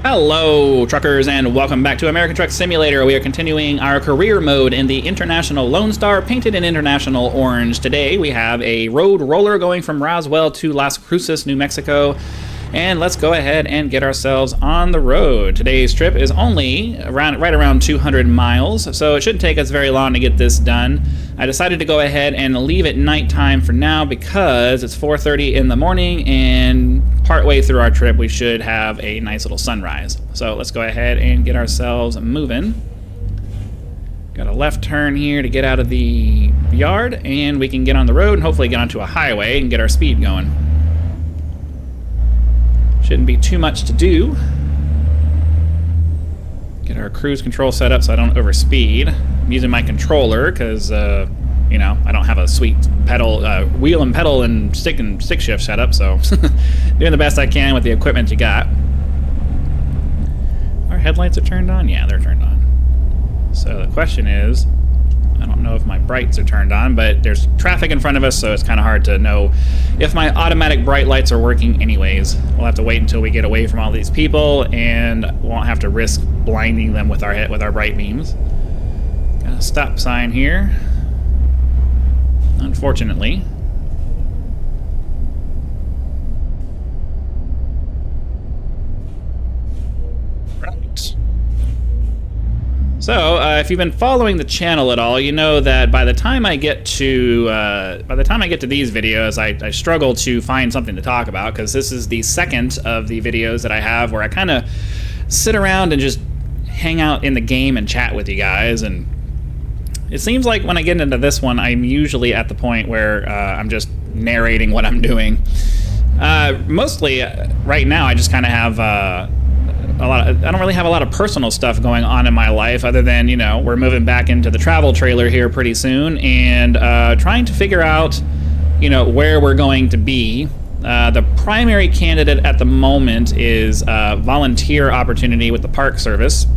Hello, truckers, and welcome back to American Truck Simulator. We are continuing our career mode in the International Lonestar, painted in international orange. Today, we have a road roller going from Roswell to Las Cruces, New Mexico. And let's go ahead and get ourselves on the road. Today's trip is only right around 200 miles, so it shouldn't take us very long to get this done. I decided to go ahead and leave it nighttime for now because it's 4:30 in the morning, and partway through our trip we should have a nice little sunrise. So let's go ahead and get ourselves moving. Got a left turn here to get out of the yard, and we can get on the road and hopefully get onto a highway and get our speed going. Shouldn't be too much to do. Get our cruise control set up so I don't overspeed. I'm using my controller because, you know, I don't have a sweet pedal, wheel and pedal and stick shift setup, so doing the best I can with the equipment you got. Our headlights are turned on? Yeah, they're turned on. So the question is, I don't know if my brights are turned on, but there's traffic in front of us, so it's kind of hard to know if my automatic bright lights are working anyways. We'll have to wait until we get away from all these people, and won't have to risk blinding them with our bright beams. Got a stop sign here, unfortunately. So, if you've been following the channel at all, you know that by the time I get to these videos, I struggle to find something to talk about, because this is the second of the videos that I have where I kind of sit around and just hang out in the game and chat with you guys. And it seems like when I get into this one, I'm usually at the point where I'm just narrating what I'm doing. Mostly, right now, I just kind of have I don't really have a lot of personal stuff going on in my life, other than, you know, we're moving back into the travel trailer here pretty soon, and trying to figure out, you know, where we're going to be. The primary candidate at the moment is volunteer opportunity with the Park Service.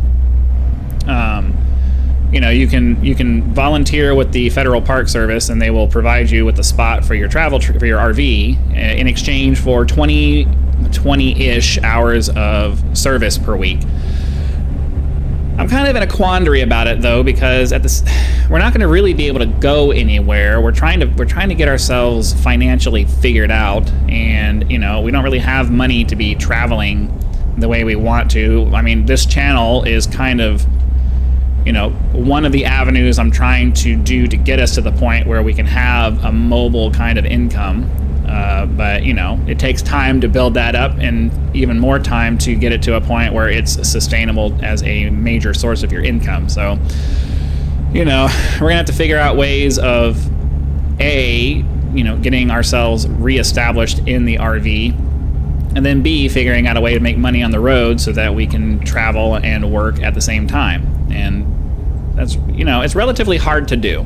You know, you can volunteer with the Federal Park Service, and they will provide you with a spot for your for your RV in exchange for 20-ish hours of service per week. I'm kind of in a quandary about it, though, because we're not going to really be able to go anywhere. We're trying to get ourselves financially figured out, and, you know, we don't really have money to be traveling the way we want to. I mean, this channel is kind of, you know, one of the avenues I'm trying to do to get us to the point where we can have a mobile kind of income. But, you know, it takes time to build that up, and even more time to get it to a point where it's sustainable as a major source of your income. So, you know, we're going to have to figure out ways of, A, you know, getting ourselves reestablished in the RV, and then B, figuring out a way to make money on the road so that we can travel and work at the same time. And that's, you know, it's relatively hard to do.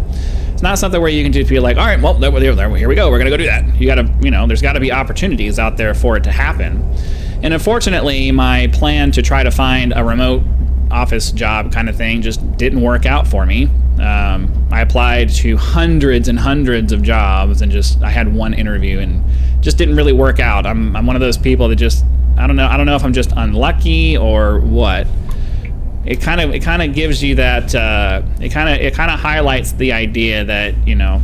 It's not something where you can just be like, all right, well, here we go, we're gonna go do that. You gotta, you know, there's gotta be opportunities out there for it to happen. And unfortunately, my plan to try to find a remote office job kind of thing just didn't work out for me. I applied to hundreds and hundreds of jobs, and I had one interview and just didn't really work out. I'm one of those people that just, I don't know if I'm just unlucky or what. It kind of gives you that, it kind of highlights the idea that, you know,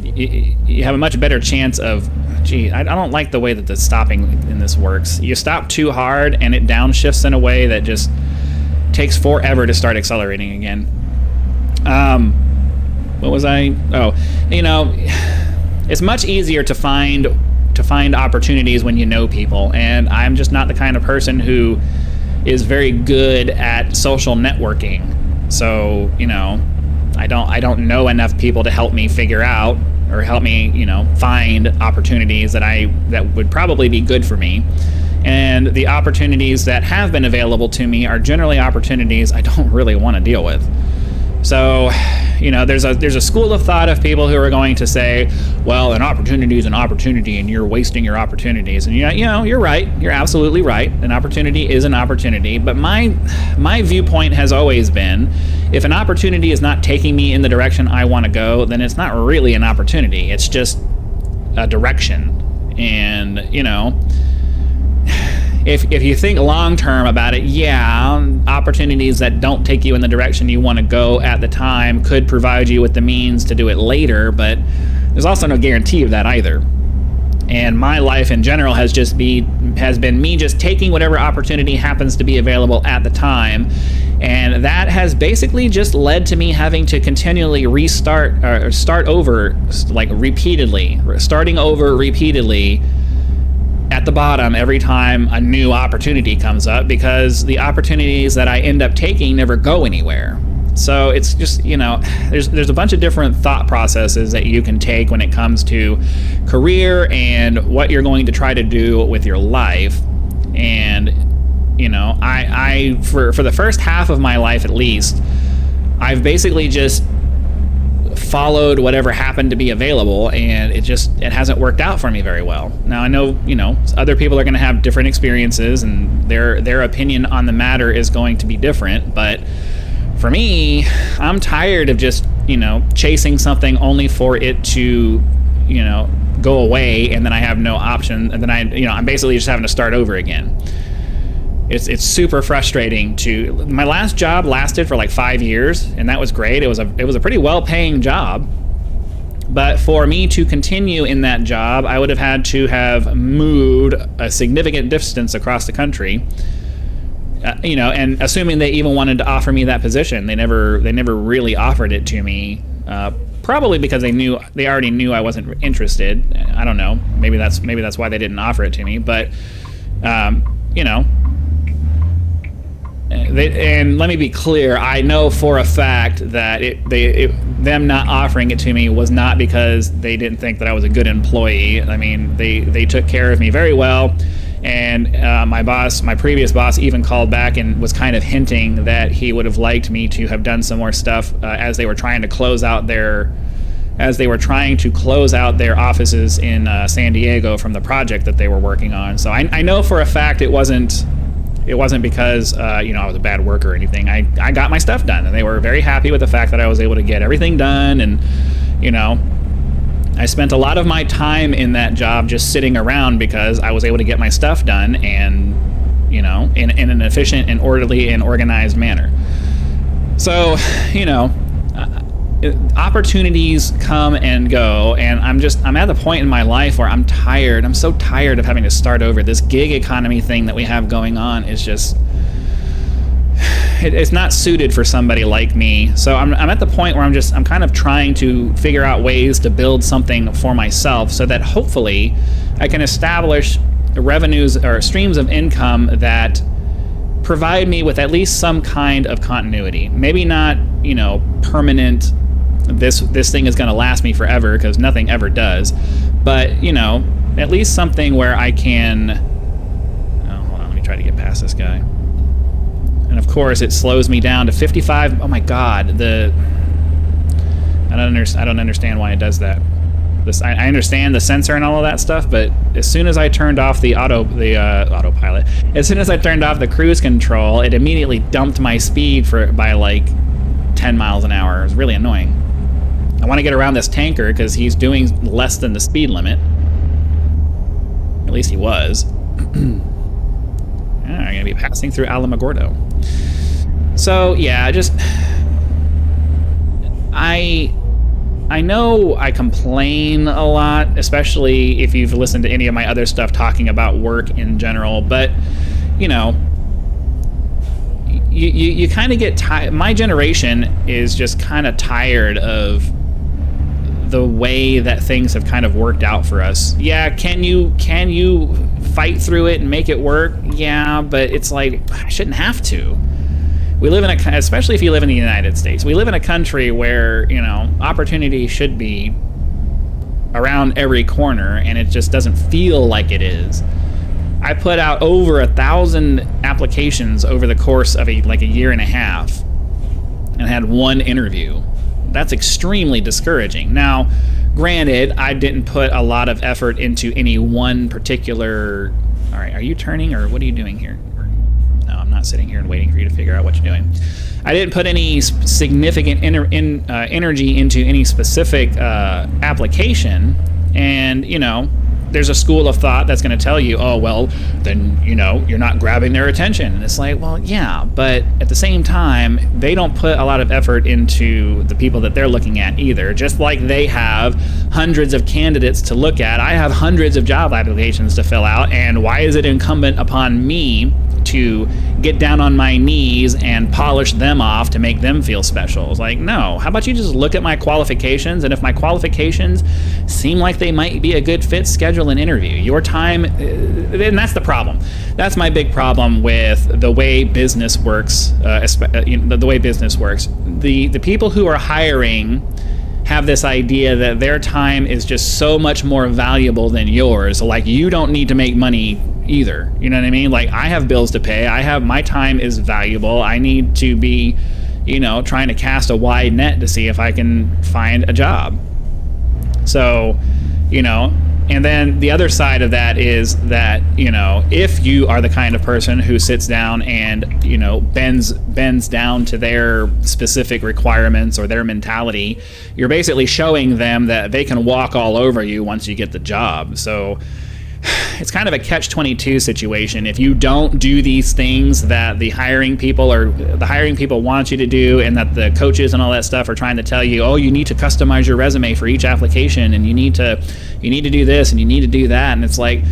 you have a much better chance of, gee, I don't like the way that the stopping in this works. You stop too hard and it downshifts in a way that just takes forever to start accelerating again. What was I? Oh, you know, it's much easier to find opportunities when you know people, and I'm just not the kind of person who is very good at social networking. So, you know, I don't know enough people to help me figure out, or help me, you know, find opportunities that would probably be good for me. And the opportunities that have been available to me are generally opportunities I don't really want to deal with. So, you know, there's a school of thought of people who are going to say, well, an opportunity is an opportunity and you're wasting your opportunities. And, you know, you're right. You're absolutely right. An opportunity is an opportunity. But my viewpoint has always been, if an opportunity is not taking me in the direction I want to go, then it's not really an opportunity. It's just a direction. And, you know, if you think long term about it, yeah, opportunities that don't take you in the direction you want to go at the time could provide you with the means to do it later, but there's also no guarantee of that either. And my life in general has been me just taking whatever opportunity happens to be available at the time, and that has basically just led to me having to continually start over, like repeatedly, starting over repeatedly at the bottom every time a new opportunity comes up, because the opportunities that I end up taking never go anywhere. So it's just, there's a bunch of different thought processes that you can take when it comes to career and what you're going to try to do with your life. And, I for the first half of my life at least, I've basically just followed whatever happened to be available, and it hasn't worked out for me very well. Now I know, other people are going to have different experiences, and their opinion on the matter is going to be different, but for me, I'm tired of just, chasing something only for it to, go away, and then I have no option, and then I'm basically just having to start over again. It's super frustrating. My last job lasted for like 5 years, and that was great. It was a pretty well-paying job, but for me to continue in that job, I would have had to have moved a significant distance across the country. And assuming they even wanted to offer me that position, they never really offered it to me. Probably because they already knew I wasn't interested. I don't know. Maybe that's why they didn't offer it to me. But and let me be clear. I know for a fact that them not offering it to me was not because they didn't think that I was a good employee. I mean, they took care of me very well. And my previous boss even called back and was kind of hinting that he would have liked me to have done some more stuff as they were trying to close out their offices in San Diego from the project that they were working on. So I know for a fact it wasn't because I was a bad worker or anything. I got my stuff done, and they were very happy with the fact that I was able to get everything done. And I spent a lot of my time in that job just sitting around because I was able to get my stuff done, and in an efficient and orderly and organized manner. So opportunities come and go, and I'm at the point in my life where I'm tired. I'm so tired of having to start over. This gig economy thing that we have going on is just, it's not suited for somebody like me. So I'm at the point where I'm kind of trying to figure out ways to build something for myself so that hopefully I can establish revenues or streams of income that provide me with at least some kind of continuity. Maybe not, permanent, this thing is going to last me forever, because nothing ever does. But, at least something where I can, hold on, let me try to get past this guy. And of course, it slows me down to 55. Oh my God, I don't understand why it does that. I understand the sensor and all of that stuff, but as soon as I turned off the autopilot, as soon as I turned off the cruise control, it immediately dumped my speed by like 10 miles an hour. It was really annoying. I want to get around this tanker because he's doing less than the speed limit. At least he was. I'm going to be passing through Alamogordo. So, yeah, I know I complain a lot, especially if you've listened to any of my other stuff talking about work in general, but, you kind of get tired. My generation is just kind of tired of the way that things have kind of worked out for us. Yeah, can you fight through it and make it work? Yeah, but it's like, I shouldn't have to. We live especially if you live in the United States, we live in a country where, opportunity should be around every corner, and it just doesn't feel like it is. I put out over 1,000 applications over the course of a year and a half, and had one interview. That's extremely discouraging. Now, granted, I didn't put a lot of effort into any one particular... All right, are you turning, or what are you doing here? No, I'm not sitting here and waiting for you to figure out what you're doing. I didn't put any significant energy into any specific application, and, there's a school of thought that's going to tell you, oh, well, then, you're not grabbing their attention. And it's like, well, yeah, but at the same time, they don't put a lot of effort into the people that they're looking at either. Just like they have hundreds of candidates to look at, I have hundreds of job applications to fill out. And why is it incumbent upon me to get down on my knees and polish them off to make them feel special? It's like, no, how about you just look at my qualifications, and if my qualifications seem like they might be a good fit, schedule an interview. Your time, and that's the problem. That's my big problem with the way business works, the way business works. The people who are hiring have this idea that their time is just so much more valuable than yours. Like, you don't need to make money either. You know what I mean? Like, I have bills to pay. My time is valuable. I need to be, trying to cast a wide net to see if I can find a job. So, and then the other side of that is that, if you are the kind of person who sits down and, bends down to their specific requirements or their mentality, you're basically showing them that they can walk all over you once you get the job. So it's kind of a catch-22 situation. If you don't do these things that the hiring people want you to do, and that the coaches and all that stuff are trying to tell you, oh, you need to customize your resume for each application, and you need to do this and you need to do that, and it's like,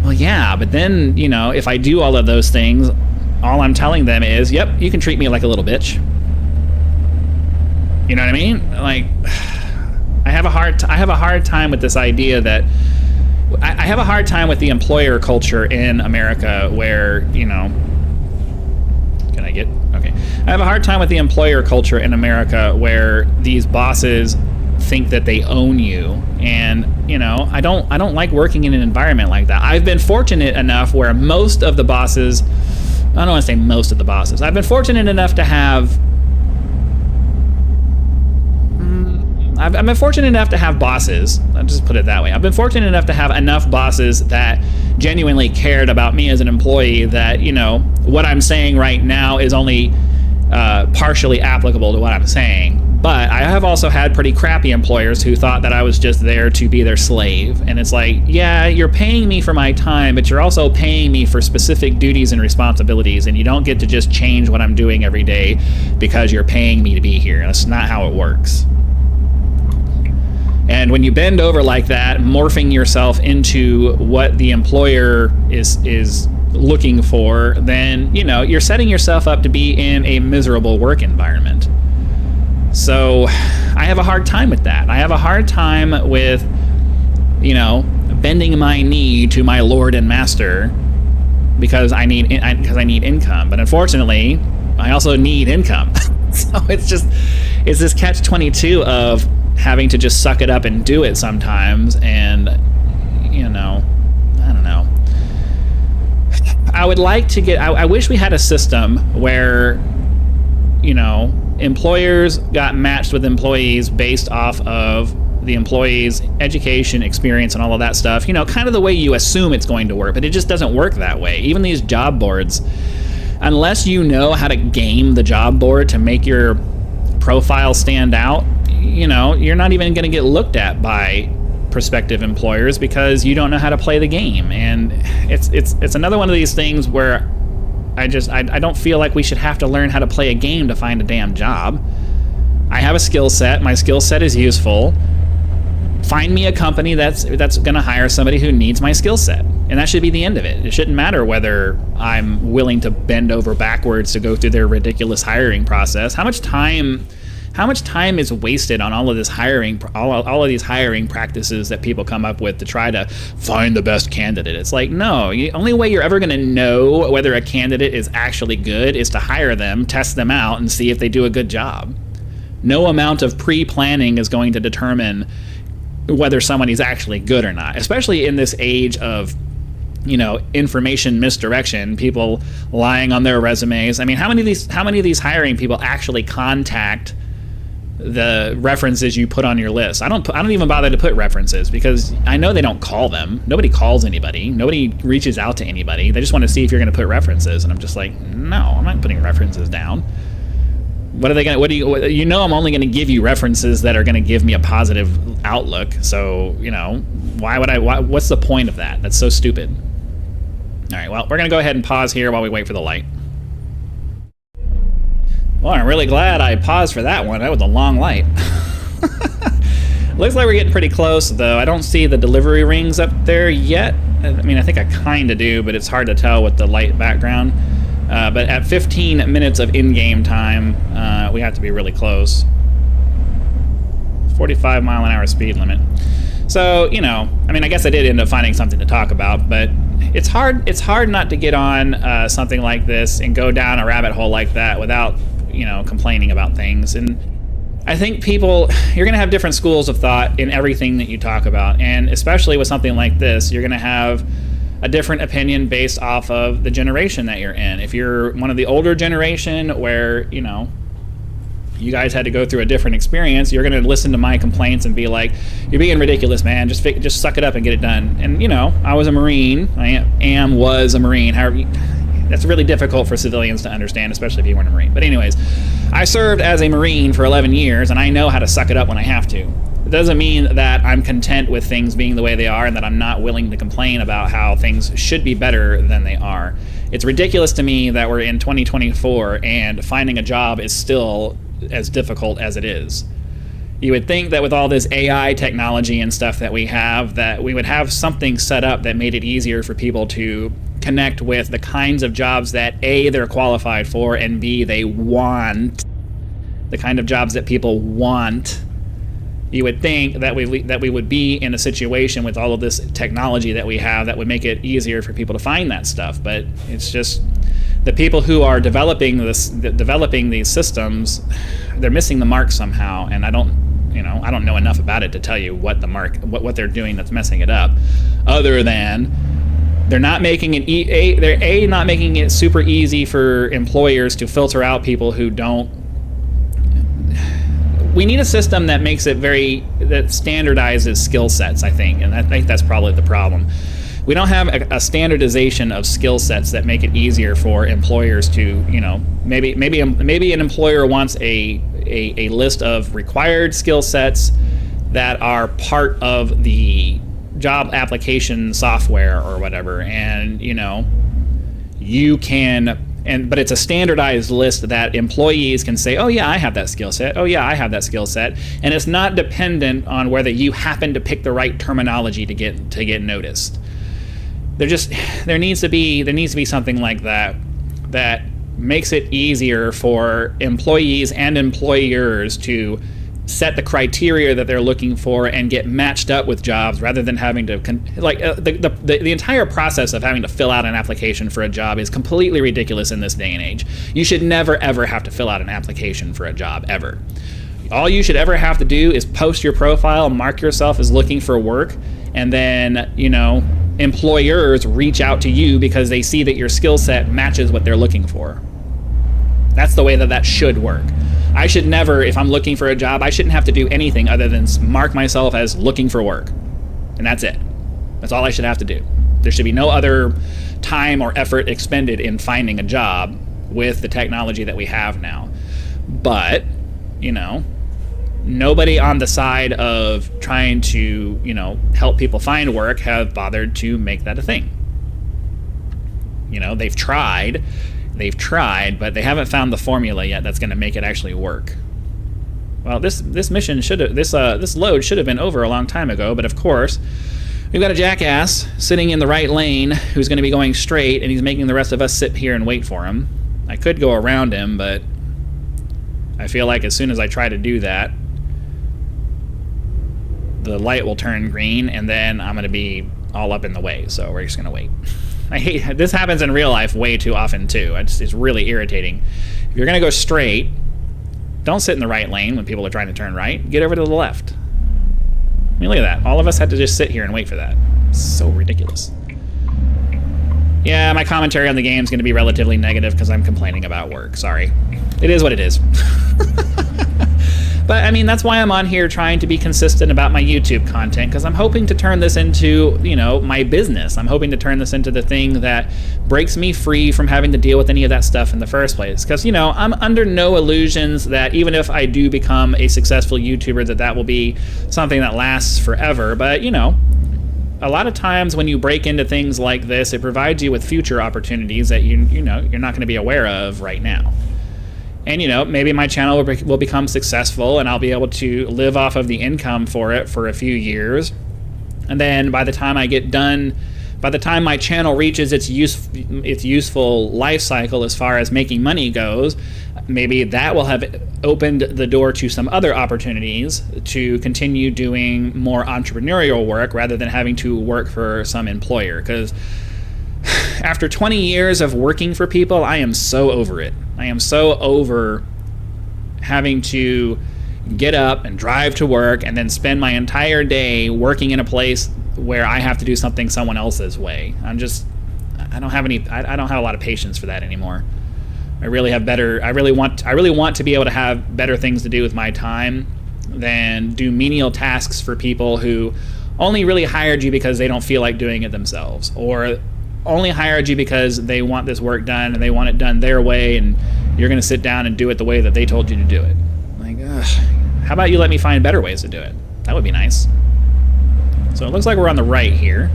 well, yeah, but then, if I do all of those things, all I'm telling them is, yep, you can treat me like a little bitch. You know what I mean? Like, I have a hard time with this idea that I have a hard time with the employer culture in America where, I have a hard time with the employer culture in America where these bosses think that they own you. And, I don't like working in an environment like that. I've been fortunate enough where most of the bosses, I don't want to say most of the bosses, I've been fortunate enough to have I've been fortunate enough to have bosses. I'll just put it that way. I've been fortunate enough to have enough bosses that genuinely cared about me as an employee that, what I'm saying right now is only partially applicable to what I'm saying. But I have also had pretty crappy employers who thought that I was just there to be their slave. And it's like, yeah, you're paying me for my time, but you're also paying me for specific duties and responsibilities. And you don't get to just change what I'm doing every day because you're paying me to be here. That's not how it works. And when you bend over like that, morphing yourself into what the employer is looking for, then, you're setting yourself up to be in a miserable work environment. So I have a hard time with that. I have a hard time with, bending my knee to my lord and master because I need income. But unfortunately, I also need income. So it's this catch-22 of having to just suck it up and do it sometimes. And, I don't know. I would like to I wish we had a system where, employers got matched with employees based off of the employee's education, experience, and all of that stuff. Kind of the way you assume it's going to work, but it just doesn't work that way. Even these job boards, unless you know how to game the job board to make your profile stand out, you're not even going to get looked at by prospective employers because you don't know how to play the game. And it's another one of these things where I don't feel like we should have to learn how to play a game to find a damn job. I have a skill set. My skill set is useful. Find me a company that's going to hire somebody who needs my skill set. And that should be the end of it. It shouldn't matter whether I'm willing to bend over backwards to go through their ridiculous hiring process. How much time is wasted on all of this hiring, all of these hiring practices that people come up with to try to find the best candidate? It's like, no, the only way you're ever going to know whether a candidate is actually good is to hire them, test them out, and see if they do a good job. No amount of pre-planning is going to determine whether somebody's actually good or not, especially in this age of information misdirection, people lying on their resumes. I mean, how many of these hiring people actually contact the references you put on your list? I don't even bother to put references because I know they don't call them. Nobody calls anybody. Nobody reaches out to anybody. They just want to see if you're going to put references. And I'm just like, no, I'm not putting references down. What are they gonna? You know, I'm only gonna give you references that are gonna give me a positive outlook. So you know, why would I? What's the point of that? That's so stupid. All right, well, we're gonna go ahead and pause here while we wait for the light. Well, I'm really glad I paused for that one. That was a long light. Looks like we're getting pretty close, though. I don't see the delivery rings up there yet. I mean, I think I kind of do, but it's hard to tell with the light background. But at 15 minutes of in-game time, we have to be really close. 45-mile-an-hour speed limit. So, you know, I mean, I guess I did end up finding something to talk about, but it's hard not to get on something like this and go down a rabbit hole like that without, you know, complaining about things. And I think you're going to have different schools of thought in everything that you talk about, and especially with something like this, you're going to have a different opinion based off of the generation that you're in. If you're one of the older generation where, you know, you guys had to go through a different experience, you're going to listen to my complaints and be like, you're being ridiculous, man, just suck it up and get it done. And, you know, I was a Marine. Was a Marine. However, that's really difficult for civilians to understand, especially if you weren't a Marine. But anyways, I served as a Marine for 11 years, and I know how to suck it up when I have to. It doesn't mean that I'm content with things being the way they are and that I'm not willing to complain about how things should be better than they are. It's ridiculous to me that we're in 2024 and finding a job is still as difficult as it is. You would think that with all this AI technology and stuff that we have, that we would have something set up that made it easier for people to connect with the kinds of jobs that A, they're qualified for, and B, they want. The kind of jobs that people want. You would think that we would be in a situation with all of this technology that we have that would make it easier for people to find that stuff, but it's just the people who are developing these systems, they're missing the mark somehow, and I don't know enough about it to tell you what they're doing that's messing it up, other than they're not making it not making it super easy for employers to filter out people who don't. We need a system that makes it that standardizes skill sets, I think, and I think that's probably the problem. We don't have a standardization of skill sets that make it easier for employers to, you know, maybe an employer wants a list of required skill sets that are part of the job application software or whatever, and you know, you can. But it's a standardized list that employees can say, oh yeah, I have that skill set. Oh yeah, I have that skill set. And it's not dependent on whether you happen to pick the right terminology to get noticed. There needs to be something like that makes it easier for employees and employers to set the criteria that they're looking for and get matched up with jobs, rather than having to the entire process of having to fill out an application for a job is completely ridiculous in this day and age. You should never ever have to fill out an application for a job, ever. All you should ever have to do is post your profile, mark yourself as looking for work, and then, you know, employers reach out to you because they see that your skill set matches what they're looking for. That's the way that should work. I should never, if I'm looking for a job, I shouldn't have to do anything other than mark myself as looking for work. And that's it. That's all I should have to do. There should be no other time or effort expended in finding a job with the technology that we have now. But, you know, nobody on the side of trying to, you know, help people find work have bothered to make that a thing. You know, they've tried, but they haven't found the formula yet that's going to make it actually work. Well, this load should have been over a long time ago, but of course, we've got a jackass sitting in the right lane who's going to be going straight, and he's making the rest of us sit here and wait for him. I could go around him, but I feel like as soon as I try to do that, the light will turn green, and then I'm going to be all up in the way, so we're just going to wait. I hate this. Happens in real life way too often too. It's really irritating. If you're gonna go straight, don't sit in the right lane when people are trying to turn right. Get over to the left. I mean, look at that. All of us had to just sit here and wait for that. It's so ridiculous. Yeah, my commentary on the game is going to be relatively negative because I'm complaining about work. Sorry. It is what it is. But I mean, that's why I'm on here trying to be consistent about my YouTube content, because I'm hoping to turn this into, you know, my business. I'm hoping to turn this into the thing that breaks me free from having to deal with any of that stuff in the first place. Because, you know, I'm under no illusions that even if I do become a successful YouTuber, that will be something that lasts forever. But, you know, a lot of times when you break into things like this, it provides you with future opportunities that you know you're not going to be aware of right now. And, you know, maybe my channel will become successful and I'll be able to live off of the income for it for a few years. And then by the time I get done, by the time my channel reaches its useful life cycle as far as making money goes, maybe that will have opened the door to some other opportunities to continue doing more entrepreneurial work rather than having to work for some employer. Because after 20 years of working for people, I am so over it. I am so over having to get up and drive to work and then spend my entire day working in a place where I have to do something someone else's way. I don't have a lot of patience for that anymore. I really want to be able to have better things to do with my time than do menial tasks for people who only really hired you because they don't feel like doing it themselves, or only hired you because they want this work done and they want it done their way, and you're going to sit down and do it the way that they told you to do it. Like, ugh. How about you let me find better ways to do it? That would be nice. So it looks like we're on the right here.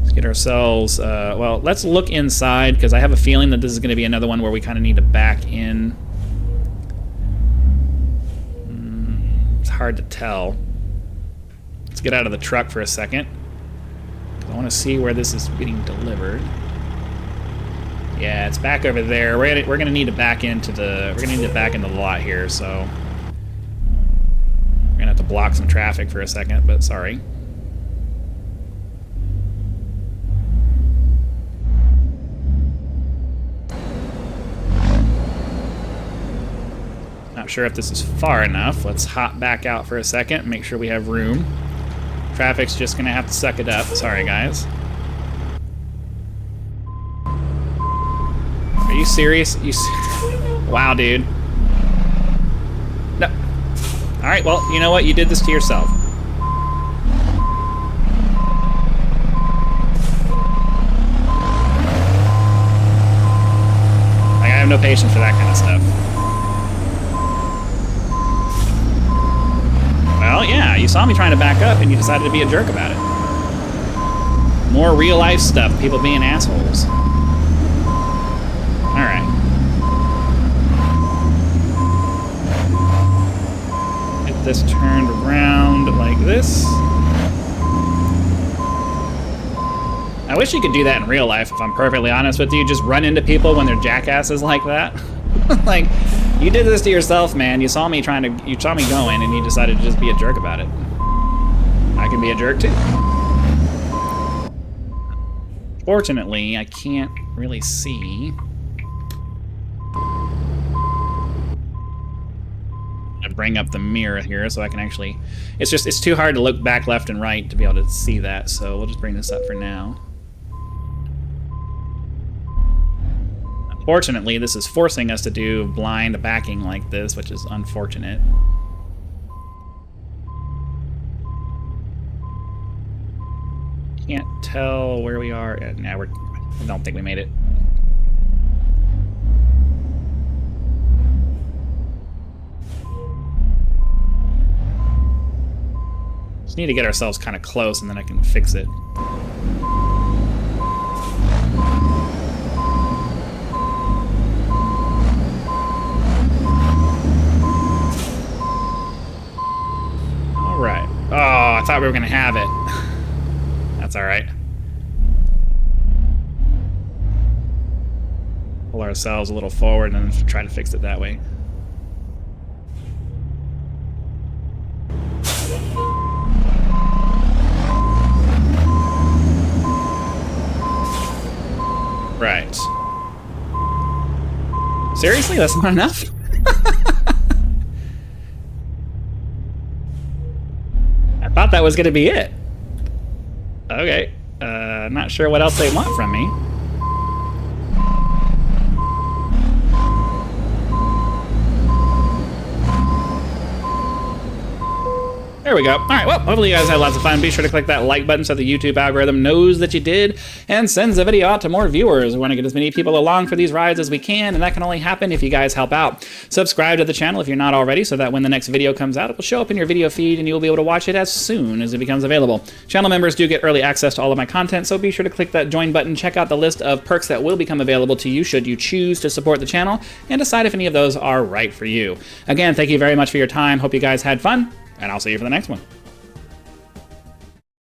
Let's get ourselves, well, let's look inside, because I have a feeling that this is going to be another one where we kind of need to back in. It's hard to tell. Let's get out of the truck for a second. I want to see where this is getting delivered. Yeah, it's back over there. We're gonna need to back into the lot here, so we're gonna have to block some traffic for a second, but sorry. Not sure if this is far enough. Let's hop back out for a second, make sure we have room. Traffic's just gonna have to suck it up. Sorry, guys. Are you serious? Wow, dude. No. All right, well, you know what? You did this to yourself. Like, I have no patience for that kind of stuff. Well, yeah, you saw me trying to back up and you decided to be a jerk about it. More real life stuff, people being assholes. Alright. Get this turned around like this. I wish you could do that in real life, if I'm perfectly honest with you. Just run into people when they're jackasses like that. Like, you did this to yourself, man. You saw me going, and you decided to just be a jerk about it. I can be a jerk, too. Fortunately, I can't really see. I'm gonna bring up the mirror here so I can actually... It's too hard to look back left and right to be able to see that, so we'll just bring this up for now. Fortunately, this is forcing us to do blind backing like this, which is unfortunate. Can't tell where we are. Now I don't think we made it. Just need to get ourselves kind of close, and then I can fix it. Alright. Oh, I thought we were going to have it. That's alright. Pull ourselves a little forward and then try to fix it that way. Right. Seriously? That's not enough? I thought that was going to be it. Okay. Not sure what else they want from me. we go. All right, well, hopefully you guys had lots of fun. Be sure to click that like button so the YouTube algorithm knows that you did and sends the video out to more viewers. We want to get as many people along for these rides as we can, and that can only happen if you guys help out. Subscribe to the channel if you're not already, so that when the next video comes out, it will show up in your video feed and you'll be able to watch it as soon as it becomes available. Channel members do get early access to all of my content, so be sure to click that join button, check out the list of perks that will become available to you should you choose to support the channel, and decide if any of those are right for you. Again, thank you very much for your time. Hope you guys had fun, and I'll see you for the next one.